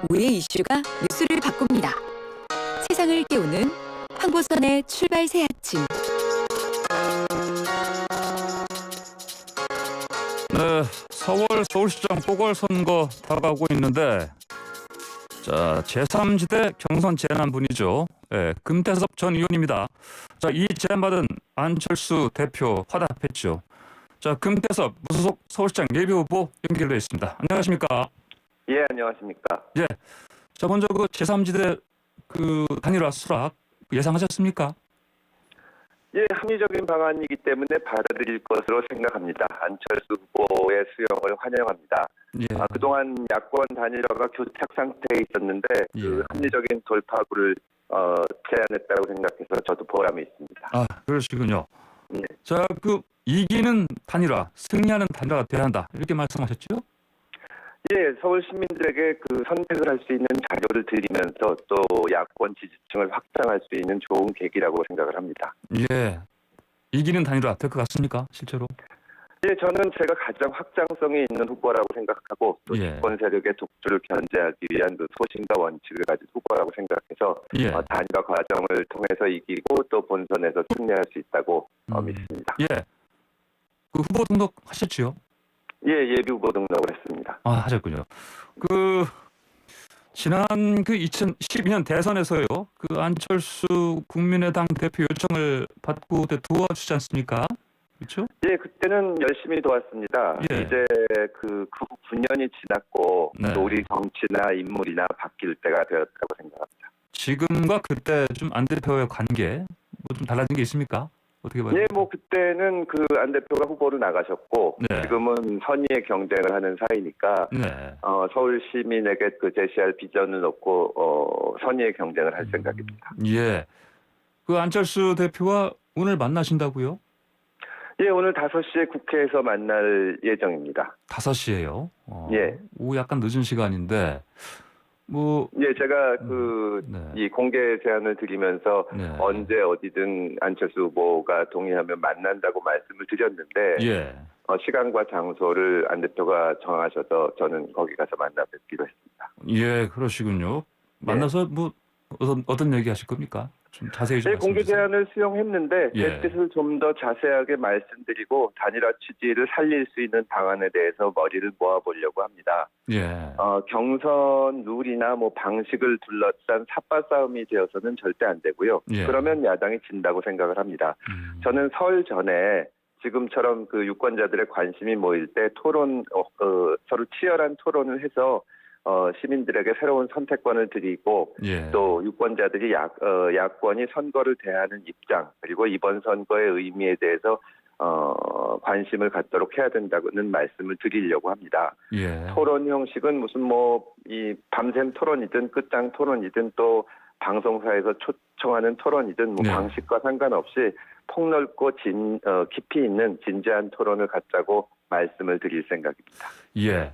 우리의 이슈가 뉴스를 바꿉니다. 세상을 깨우는 황보선의 출발 새 아침. 네, 4월 서울시장 보궐선거 다가오고 있는데 자, 제3지대 경선 제안한 분이죠. 네, 금태섭 전 의원입니다. 자, 이 제안받은 안철수 대표 화답했죠. 자, 금태섭 무소속 서울시장 예비후보 연결되어 있습니다. 안녕하십니까? 예, 안녕하십니까? 예. 자, 먼저 그 제3지대 그 단일화 수락 예상하셨습니까? 예, 합리적인 방안이기 때문에 받아들일 것으로 생각합니다. 안철수 후보의 수용을 환영합니다. 예. 그동안 야권 단일화가 교착 상태에 있었는데 예. 그 합리적인 돌파구를 제안했다고 생각해서 저도 보람이 있습니다. 아, 그러시군요. 예. 자, 그 이기는 단일화, 승리하는 단일화가 돼야 한다. 이렇게 말씀하셨죠? 예, 서울 시민들에게 그 선택을 할 수 있는 자료를 드리면서 또 야권 지지층을 확장할 수 있는 좋은 계기라고 생각을 합니다. 예. 이기는 단일화 될 것 같습니까? 실제로? 예, 저는 제가 가장 확장성이 있는 후보라고 생각하고 또 예. 집권 세력의 독주를 견제하기 위한 그 소신과 원칙을 가진 후보라고 생각해서 예. 단일화 과정을 통해서 이기고 또 본선에서 승리할 수 있다고 믿습니다. 예. 그 후보 등록하셨지요? 예, 예비 후보 등록을 했습니다. 아, 하셨군요. 그 지난 그 2012년 대선에서요. 그 안철수 국민의당 대표 요청을 받고 도와주지 않습니까? 그렇죠? 예, 그때는 열심히 도왔습니다. 예. 이제 그 9년이 지났고 네. 또 우리 정치나 인물이나 바뀔 때가 되었다고 생각합니다. 지금과 그때 좀 안 대표의 관계 뭐 좀 달라진 게 있습니까? 어떻게 봐요? 예, 뭐 그때는 그 안 대표가 후보로 나가셨고 네. 지금은 선의의 경쟁을 하는 사이니까 네. 서울 시민에게 그 제시할 비전을 놓고 선의의 경쟁을 할 생각입니다. 예. 그 안철수 대표와 오늘 만나신다고요? 예, 오늘 5시에 국회에서 만날 예정입니다. 5시에요. 예. 오후 약간 늦은 시간인데 뭐 예, 제가 네. 이 공개 제안을 드리면서 네. 언제 어디든 안철수 후보가 동의하면 만난다고 말씀을 드렸는데 예. 시간과 장소를 안 대표가 정하셔서 저는 거기 가서 만나 뵙기로 했습니다. 예, 그러시군요. 만나서 뭐 어떤 얘기 하실 겁니까? 좀 자세히 좀 네, 공개 말씀해 주세요. 제안을 수용했는데 예. 제 뜻을 좀 더 자세하게 말씀드리고 단일화 취지를 살릴 수 있는 방안에 대해서 머리를 모아보려고 합니다. 예. 경선 룰이나 뭐 방식을 둘러싼 삽바 싸움이 되어서는 절대 안 되고요. 예. 그러면 야당이 진다고 생각을 합니다. 저는 설 전에 지금처럼 그 유권자들의 관심이 모일 때 서로 치열한 토론을 해서 시민들에게 새로운 선택권을 드리고 예. 또 유권자들이 야권이 선거를 대하는 입장 그리고 이번 선거의 의미에 대해서 관심을 갖도록 해야 된다는 말씀을 드리려고 합니다. 예. 토론 형식은 무슨 이 밤샘 토론이든 끝장 토론이든 또 방송사에서 초청하는 토론이든 네. 방식과 상관없이 폭넓고 깊이 있는 진지한 토론을 갖자고 말씀을 드릴 생각입니다. 예.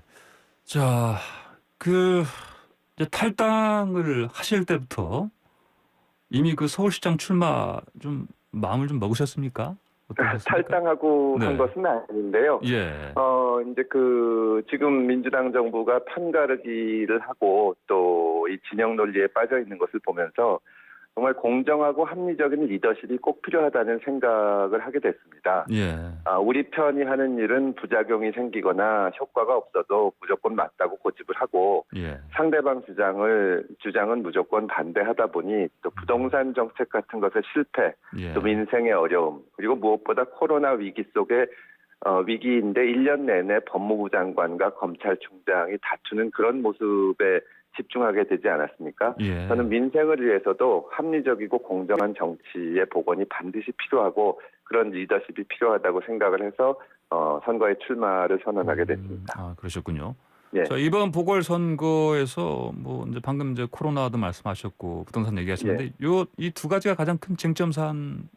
자, 이제 탈당을 하실 때부터 이미 그 서울시장 출마 좀 마음을 좀 먹으셨습니까? 어떠셨습니까? 탈당하고 네. 한 것은 아닌데요. 예. 이제 지금 민주당 정부가 편가르기를 하고 또 이 진영 논리에 빠져 있는 것을 보면서 정말 공정하고 합리적인 리더십이 꼭 필요하다는 생각을 하게 됐습니다. 예. 우리 편이 하는 일은 부작용이 생기거나 효과가 없어도 무조건 맞다고 고집을 하고 예. 상대방 주장은 무조건 반대하다 보니 또 부동산 정책 같은 것의 실패, 예. 또 민생의 어려움, 그리고 무엇보다 코로나 위기 속에 위기인데 1년 내내 법무부 장관과 검찰총장이 다투는 그런 모습에 집중하게 되지 않았습니까? 예. 저는 민생을 위해서도 합리적이고 공정한 정치의 복원이 반드시 필요하고 그런 리더십이 필요하다고 생각을 해서 선거에 출마를 선언하게 됐습니다. 아, 그러셨군요. 예. 자, 이번 보궐선거에서 뭐 이제 방금 이제 코로나도 말씀하셨고 부동산 얘기하셨는데 이 두 가지가 가장 큰 쟁점 사안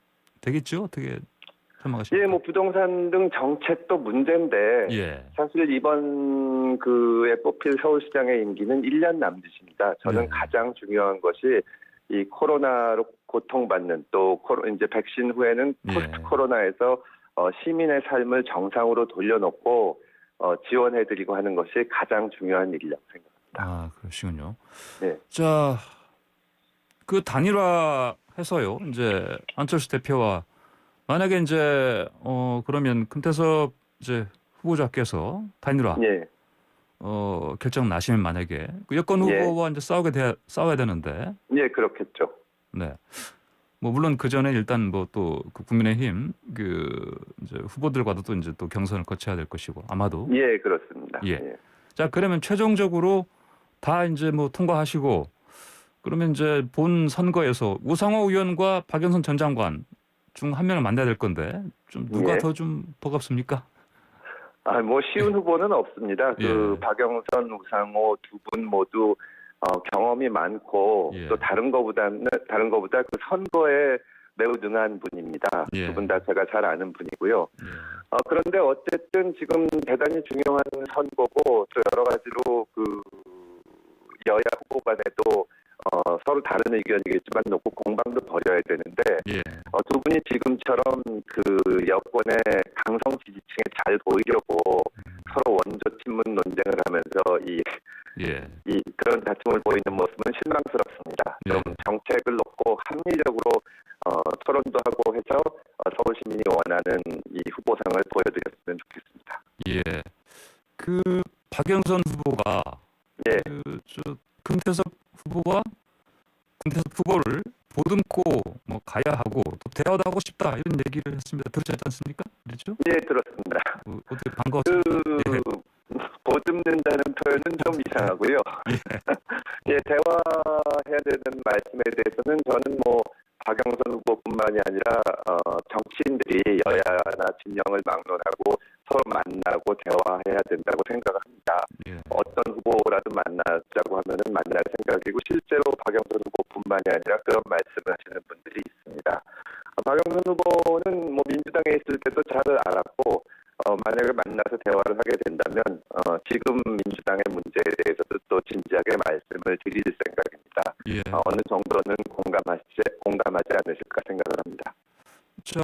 되겠죠? 어떻게 전망하십니까? 예, 뭐 부동산 등 정책도 문제인데 예. 사실 이번 그에 뽑힐 서울시장의 임기는 1년 남짓입니다. 저는 네. 가장 중요한 것이 이 코로나로 고통받는 또 이제 백신 후에는 예. 포스트 코로나에서 시민의 삶을 정상으로 돌려놓고 지원해드리고 하는 것이 가장 중요한 일이라고 생각합니다. 아, 그러시군요. 네. 자, 그 단일화해서요. 이제 안철수 대표와 만약에 이제 그러면 금태섭 이제 후보자께서 단일화 예. 결정 나시면 만약에 그 여권 예. 후보와 이제 싸워야 되는데 예, 그렇겠죠. 네. 뭐 물론 그 전에 일단 뭐 또 그 국민의힘 그 이제 후보들과도 또 이제 또 경선을 거쳐야 될 것이고 아마도 예, 그렇습니다. 예. 예. 자, 그러면 최종적으로 다 이제 뭐 통과하시고 그러면 이제 본 선거에서 우상호 의원과 박영선 전 장관 중 한 명을 만나야 될 건데 좀 누가 예. 더 좀 버겁습니까? 아, 뭐 쉬운 후보는 없습니다. 그 예. 박영선, 우상호 두 분 모두 경험이 많고 예. 또 다른 거보다 그 선거에 매우 능한 분입니다. 예. 두 분 다 제가 잘 아는 분이고요. 예. 그런데 어쨌든 지금 대단히 중요한 선거고 또 여러 가지로 그 여야 후보 간에도 서로 다른 의견이겠지만 놓고 공방도 벌여야 되는데 예. 두 분이 지금처럼 그 여권의 강성 지지층에 잘 보이려고 서로 원조 친문 논쟁을 하면서 예. 그런 다툼을 보이는 모습은 실망스럽습니다. 예. 좀 정책을 놓고 합리적으로 토론도 하고 해서 서울 시민이 원하는 이 후보상을 보여드렸으면 좋겠습니다. 예. 그 박영선 후보가 예. 그저 금태섭 후보를 보듬고 뭐 가야 하고 또 대화도 하고 싶다 이런 얘기를 했습니다. 들으셨지 않습니까? 그렇죠? 예, 들었습니다. 어떻게 반가웠습니까? 예. 보듬는다는 표현은 좀 이상하고요. 예, 대화해야 되는 말씀에 대해서는 저는 뭐 박영선 후보뿐만이 아니라 정치인들이 여야나 진영을 막론하고 서로 만나고 대화해야 된다고 생각합니다. 예. 어떤 후보라도 만나자고 하면은 만날 생각이고 실제로 박영선 후보뿐만이 아니라 그런 말씀을 하시는 분들이 있습니다. 박영선 후보는 뭐 민주당에 있을 때도 잘 알았고 만약에 만나서 대화를 하게 된다면 지금 민주당의 문제에 대해서도 또 진지하게 말씀을 드릴 생각입니다. 예. 어느 정도는 공감하지 않으실까 생각을 합니다. 자,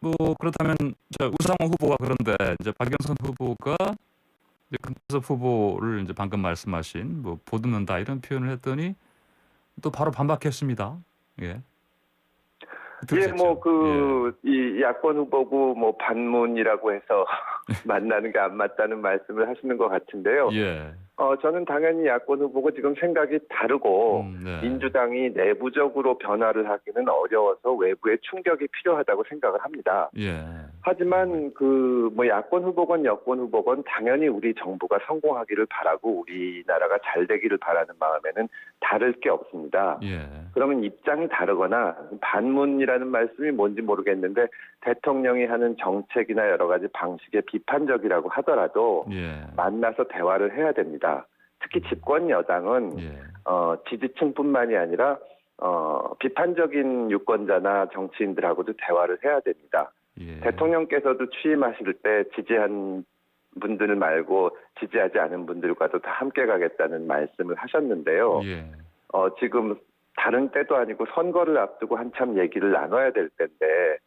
뭐 그렇다면 자, 우상호 후보가 그런데 이제 박영선 후보가 이제 금태섭 후보를 이제 방금 말씀하신 뭐 보듬는다 이런 표현을 했더니 또 바로 반박했습니다. 예. 예, 뭐 이 야권 후보고 뭐 반문이라고 해서 만나는 게 안 맞다는 말씀을 하시는 것 같은데요. 예. 저는 당연히 야권 후보고 지금 생각이 다르고 네. 민주당이 내부적으로 변화를 하기는 어려워서 외부의 충격이 필요하다고 생각을 합니다. 예. 하지만 그 뭐 야권 후보건 여권 후보건 당연히 우리 정부가 성공하기를 바라고 우리나라가 잘 되기를 바라는 마음에는 다를 게 없습니다. 예. 그러면 입장이 다르거나 반문이라는 말씀이 뭔지 모르겠는데 대통령이 하는 정책이나 여러 가지 방식에 비판적이라고 하더라도 예. 만나서 대화를 해야 됩니다. 특히 집권 여당은 예. 지지층뿐만이 아니라 비판적인 유권자나 정치인들하고도 대화를 해야 됩니다. 예. 대통령께서도 취임하실 때 지지한 분들 말고 지지하지 않은 분들과도 다 함께 가겠다는 말씀을 하셨는데요. 예. 지금 다른 때도 아니고 선거를 앞두고 한참 얘기를 나눠야 될 때인데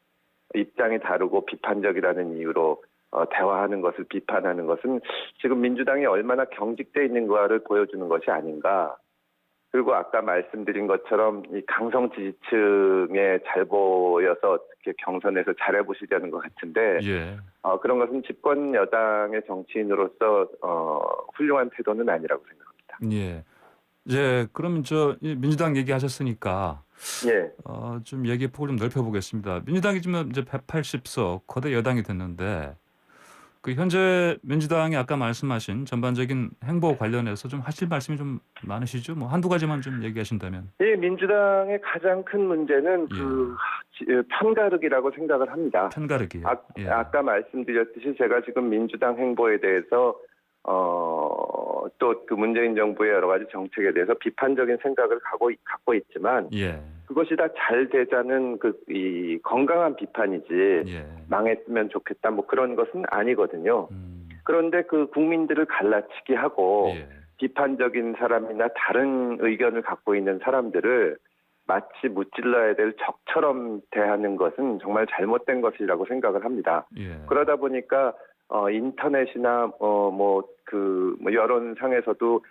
입장이 다르고 비판적이라는 이유로 대화하는 것을 비판하는 것은 지금 민주당이 얼마나 경직돼 있는가를 보여주는 것이 아닌가. 그리고 아까 말씀드린 것처럼 이 강성 지지층에 잘 보여서 어떻게 경선에서 잘해보시려는 것 같은데 예. 그런 것은 집권 여당의 정치인으로서 훌륭한 태도는 아니라고 생각합니다. 예. 이제 그러면 이 민주당 얘기하셨으니까 예. 좀 얘기 폭을 좀 넓혀보겠습니다. 민주당이 지금 이제 180석 거대 여당이 됐는데 그 현재 민주당이 아까 말씀하신 전반적인 행보 관련해서 좀 하실 말씀이 좀 많으시죠? 뭐 한두 가지만 좀 얘기하신다면. 예, 민주당의 가장 큰 문제는 편가르기라고 생각을 합니다. 편가르기요. 예. 아까 말씀드렸듯이 제가 지금 민주당 행보에 대해서 또 그 문재인 정부의 여러 가지 정책에 대해서 비판적인 생각을 갖고 있지만 예. 그것이 다 잘 되자는 이 건강한 비판이지 예. 망했으면 좋겠다 뭐 그런 것은 아니거든요. 그런데 그 국민들을 갈라치기 하고 예. 비판적인 사람이나 다른 의견을 갖고 있는 사람들을 마치 무찔러야 될 적처럼 대하는 것은 정말 잘못된 것이라고 생각을 합니다. 예. 그러다 보니까 인터넷이나 여론상에서도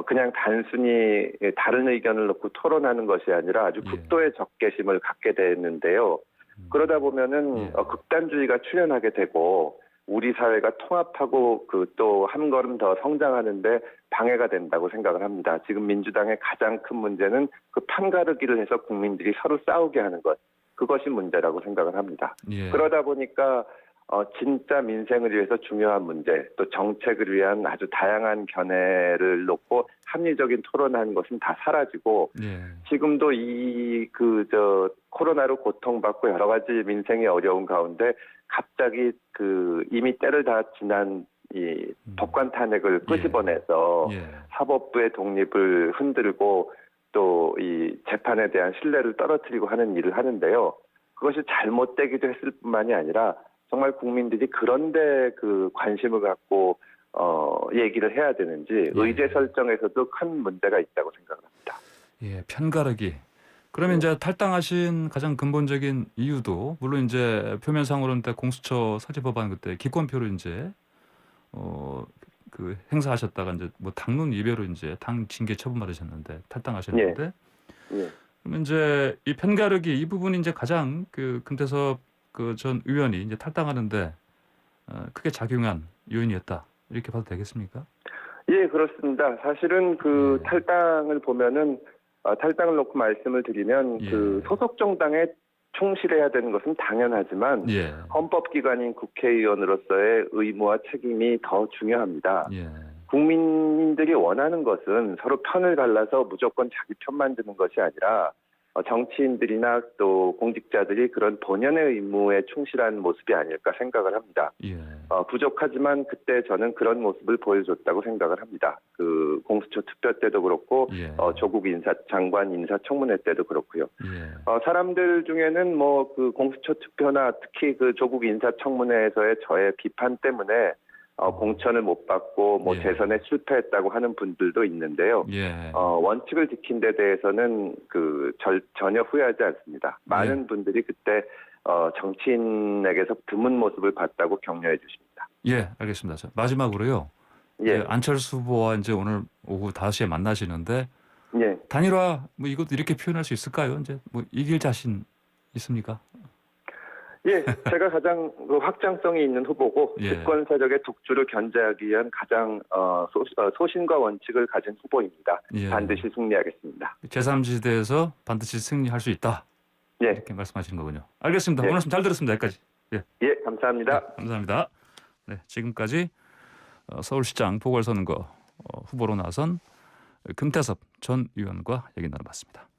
그냥 단순히 다른 의견을 놓고 토론하는 것이 아니라 아주 예. 극도의 적개심을 갖게 됐는데요. 그러다 보면은 예. 극단주의가 출현하게 되고 우리 사회가 통합하고 또 한 걸음 더 성장하는데 방해가 된다고 생각을 합니다. 지금 민주당의 가장 큰 문제는 그 판가르기를 해서 국민들이 서로 싸우게 하는 것, 그것이 문제라고 생각을 합니다. 예. 그러다 보니까 진짜 민생을 위해서 중요한 문제, 또 정책을 위한 아주 다양한 견해를 놓고 합리적인 토론하는 것은 다 사라지고 예. 지금도 코로나로 고통받고 여러 가지 민생이 어려운 가운데 갑자기 이미 때를 다 지난 이 법관 탄핵을 끄집어내서 예. 사법부의 독립을 흔들고 또 이 재판에 대한 신뢰를 떨어뜨리고 하는 일을 하는데요. 그것이 잘못되기도 했을 뿐만이 아니라 정말 국민들이 그런데 관심을 갖고 얘기를 해야 되는지 의제 설정에서도 큰 문제가 있다고 생각합니다. 예, 편가르기. 그러면 이제 탈당하신 가장 근본적인 이유도 물론 이제 표면상으로는 때 공수처 사죄법안 그때 기권표를 이제 행사하셨다가 이제 뭐 당론 이배로 이제 당 징계 처분 받으셨는데 탈당하셨는데 예. 그러면 이제 이 편가르기 이 부분이 이제 가장 금태섭 전 의원이 이제 탈당하는데 크게 작용한 요인이었다 이렇게 봐도 되겠습니까? 예, 그렇습니다. 사실은 탈당을 보면은 탈당을 놓고 말씀을 드리면 예. 소속 정당에 충실해야 되는 것은 당연하지만 예. 헌법기관인 국회의원으로서의 의무와 책임이 더 중요합니다. 예. 국민들이 원하는 것은 서로 편을 갈라서 무조건 자기 편만 드는 것이 아니라 정치인들이나 또 공직자들이 그런 본연의 의무에 충실한 모습이 아닐까 생각을 합니다. 예. 부족하지만 그때 저는 그런 모습을 보여줬다고 생각을 합니다. 공수처 투표 때도 그렇고 예. 조국 장관 인사청문회 때도 그렇고요. 예. 사람들 중에는 공수처 투표나 특히 조국 인사청문회에서의 저의 비판 때문에 공천을 못 받고 예. 재선에 실패했다고 하는 분들도 있는데요. 예. 원칙을 지킨 데 대해서는 전혀 후회하지 않습니다. 많은 분들이 그때 정치인에게서 드문 모습을 봤다고 격려해 주십니다. 예, 알겠습니다. 자, 마지막으로요. 예. 안철수 후보와 이제 오늘 오후 5시에 만나시는데 예. 단일화 뭐 이것도 이렇게 표현할 수 있을까요? 이제 뭐 이길 자신 있습니까? 예, 제가 가장 확장성이 있는 후보고 예. 집권 세력의 독주를 견제하기 위한 가장 소신과 원칙을 가진 후보입니다. 예. 반드시 승리하겠습니다. 제3지대에서 반드시 승리할 수 있다. 예. 이렇게 말씀하시는 거군요. 알겠습니다. 예. 오늘 말씀 잘 들었습니다. 여기까지. 예. 예, 감사합니다. 네, 감사합니다. 네, 지금까지 서울시장 보궐선거 후보로 나선 금태섭 전 의원과 얘기 나눠봤습니다.